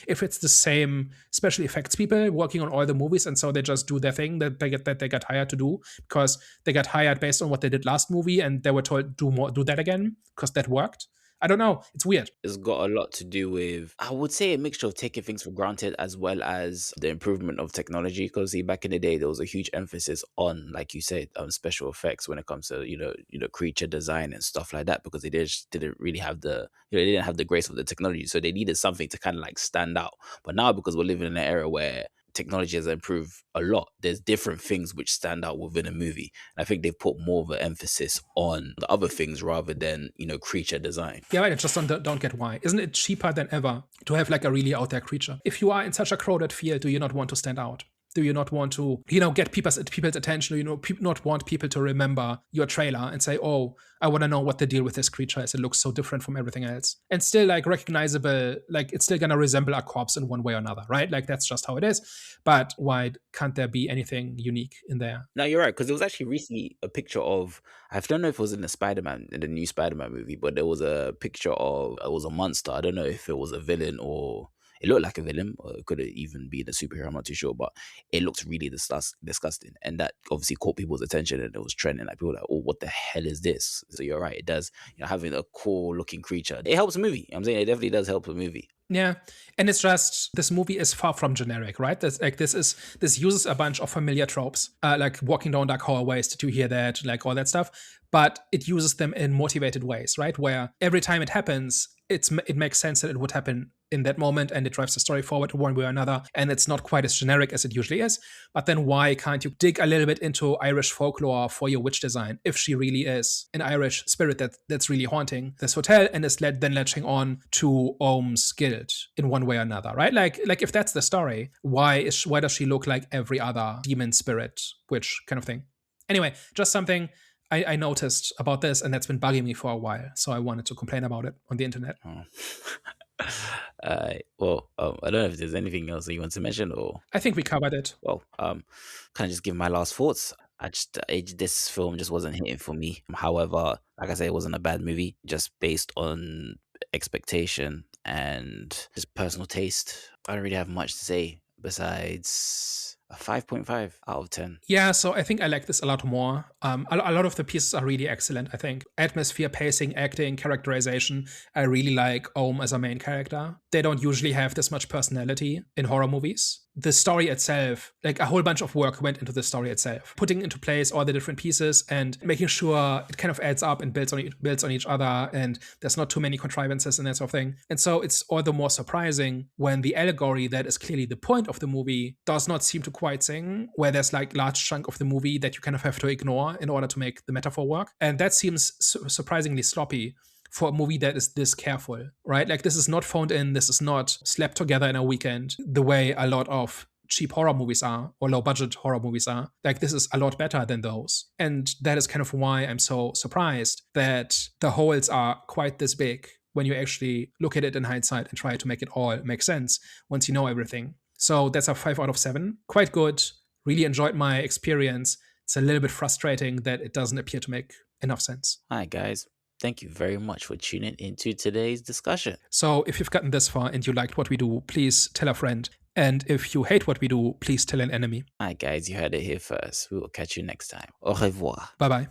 if it's the same special effects people working on all the movies, and so they just do their thing that they got hired to do because they got hired based on what they did last movie and they were told do that again because that worked. I don't know. It's weird. It's got a lot to do with, I would say, a mixture of taking things for granted as well as the improvement of technology. Because back in the day, there was a huge emphasis on, like you said, special effects when it comes to creature design and stuff like that. Because they just didn't really have they didn't have the grace of the technology, so they needed something to kind of like stand out. But now, because we're living in an era where technology has improved a lot, there's different things which stand out within a movie, and I think they've put more of an emphasis on the other things rather than creature design. Yeah, I just don't get why. Isn't it cheaper than ever to have like a really out there creature? If you are in such a crowded field, do you not want to stand out? Do you not want to, get people's attention? Do you not want people to remember your trailer and say, oh, I want to know what the deal with this creature is. It looks so different from everything else. And still like recognizable, like it's still going to resemble a corpse in one way or another, right? Like that's just how it is. But why can't there be anything unique in there? No, you're right, because there was actually recently a picture of, I don't know if it was in the new Spider-Man movie, but there was a picture of, it was a monster. I don't know if it was a villain or it looked like a villain, or it could have even been a superhero. I'm not too sure, but it looked really disgusting, and that obviously caught people's attention, and it was trending. Like people were like, "Oh, what the hell is this?" So you're right, it does. Having a cool looking creature, it helps a movie. I'm saying it definitely does help a movie. Yeah, and it's just this movie is far from generic, right? This uses a bunch of familiar tropes, like walking down dark hallways. Did you hear that? Like all that stuff, but it uses them in motivated ways, right? Where every time it happens, it makes sense that it would happen in that moment, and it drives the story forward one way or another, and it's not quite as generic as it usually is. But then why can't you dig a little bit into Irish folklore for your witch design if she really is an Irish spirit that's really haunting this hotel and is then latching on to Ohm's guild in one way or another, right? Like if that's the story, why does she look like every other demon spirit witch kind of thing? Anyway, just something I noticed about this, and that's been bugging me for a while, so I wanted to complain about it on the internet. Oh. I don't know if there's anything else that you want to mention, or I think we covered it. Well, can I just give my last thoughts? This film just wasn't hitting for me. However, like I said, it wasn't a bad movie, just based on expectation and just personal taste. I don't really have much to say besides a 5.5 out of 10. Yeah, so I think I like this a lot more. A lot of the pieces are really excellent, I think. Atmosphere, pacing, acting, characterization. I really like Ohm as a main character. They don't usually have this much personality in horror movies. The story itself, like a whole bunch of work went into the story itself, putting into place all the different pieces and making sure it kind of adds up and builds on each other, and there's not too many contrivances and that sort of thing. And so it's all the more surprising when the allegory that is clearly the point of the movie does not seem to quite sing, where there's like large chunk of the movie that you kind of have to ignore in order to make the metaphor work. And that seems surprisingly sloppy for a movie that is this careful, right? Like, this is not phoned in, this is not slapped together in a weekend the way a lot of cheap horror movies are, or low budget horror movies are. Like, this is a lot better than those. And that is kind of why I'm so surprised that the holes are quite this big when you actually look at it in hindsight and try to make it all make sense once you know everything. So that's a 5 out of 7. Quite good. Really enjoyed my experience. It's a little bit frustrating that it doesn't appear to make enough sense. Hi, guys. Thank you very much for tuning into today's discussion. So if you've gotten this far and you liked what we do, please tell a friend. And if you hate what we do, please tell an enemy. Hi, guys. You heard it here first. We will catch you next time. Au revoir. Bye-bye.